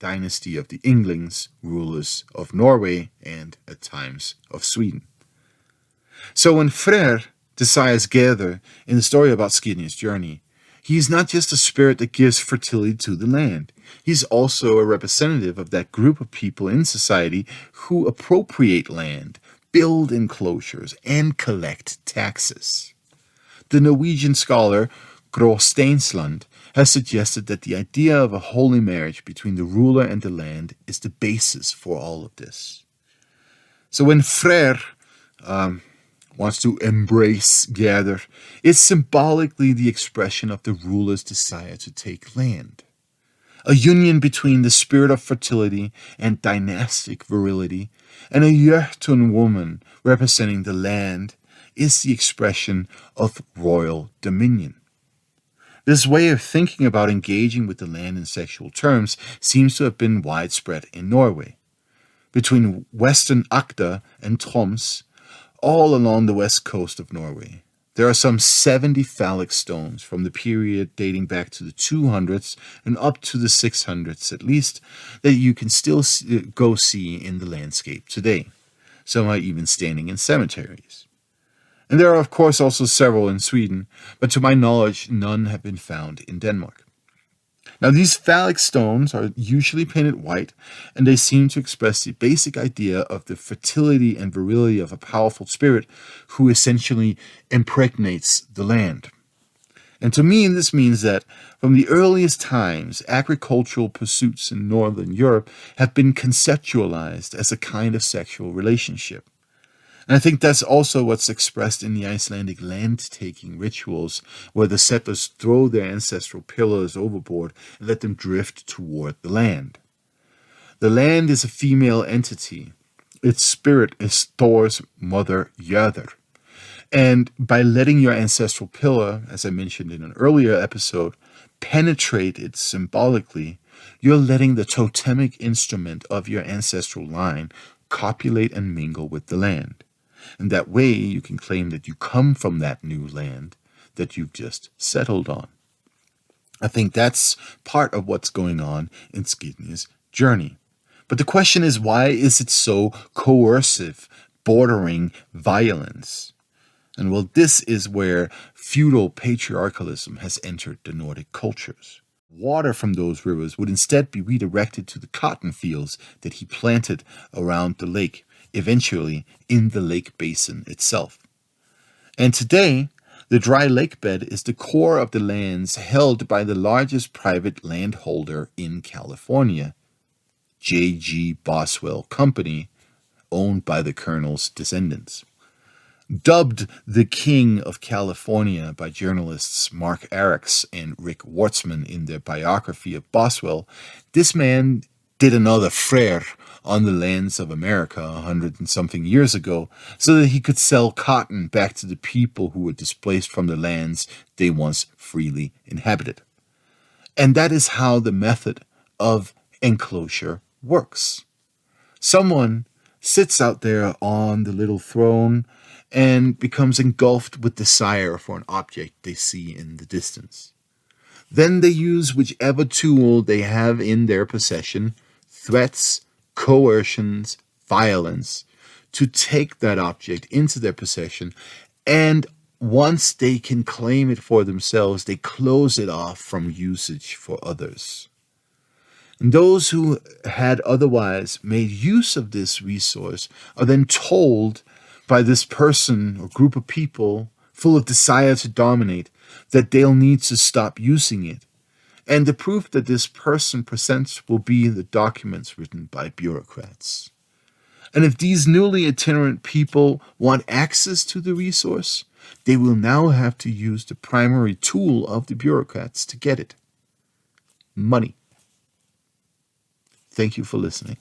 dynasty of the Inglings, rulers of Norway and, at times, of Sweden. So when Freyr desires gather in the story about Skirnir's journey, he is not just a spirit that gives fertility to the land. He's also a representative of that group of people in society who appropriate land, build enclosures, and collect taxes. The Norwegian scholar Gro Steinsland has suggested that the idea of a holy marriage between the ruler and the land is the basis for all of this. So when Freyr wants to embrace gather, it's symbolically the expression of the ruler's desire to take land. A union between the spirit of fertility and dynastic virility, and a Jotun woman representing the land, is the expression of royal dominion. This way of thinking about engaging with the land in sexual terms seems to have been widespread in Norway. Between western Agder and Troms, all along the west coast of Norway, there are some 70 phallic stones from the period dating back to the 200s and up to the 600s at least, that you can still go see in the landscape today. Some are even standing in cemeteries. And there are of course also several in Sweden, but to my knowledge none have been found in Denmark. Now these phallic stones are usually painted white, and they seem to express the basic idea of the fertility and virility of a powerful spirit who essentially impregnates the land. And to me, this means that from the earliest times, agricultural pursuits in Northern Europe have been conceptualized as a kind of sexual relationship. And I think that's also what's expressed in the Icelandic land-taking rituals, where the settlers throw their ancestral pillars overboard and let them drift toward the land. The land is a female entity. Its spirit is Thor's mother, Jörður. And by letting your ancestral pillar, as I mentioned in an earlier episode, penetrate it symbolically, you're letting the totemic instrument of your ancestral line copulate and mingle with the land. And that way you can claim that you come from that new land that you've just settled on. I think that's part of what's going on in Skirnir's journey. But the question is, why is it so coercive, bordering violence? And well, this is where feudal patriarchalism has entered the Nordic cultures. Water from those rivers would instead be redirected to the cotton fields that he planted around the lake, eventually in the lake basin itself. And today, the dry lake bed is the core of the lands held by the largest private landholder in California, J.G. Boswell Company, owned by the Colonel's descendants. Dubbed the King of California by journalists Mark Araks and Rick Wartzman in their biography of Boswell, this man did another Freyr on the lands of America 100 and something years ago, so that he could sell cotton back to the people who were displaced from the lands they once freely inhabited. And that is how the method of enclosure works. Someone sits out there on the little throne and becomes engulfed with desire for an object they see in the distance. Then they use whichever tool they have in their possession, threats, coercions, violence, to take that object into their possession, and once they can claim it for themselves, they close it off from usage for others. And those who had otherwise made use of this resource are then told by this person or group of people full of desire to dominate that they'll need to stop using it. And the proof that this person presents will be in the documents written by bureaucrats. And if these newly itinerant people want access to the resource, they will now have to use the primary tool of the bureaucrats to get it: money. Thank you for listening.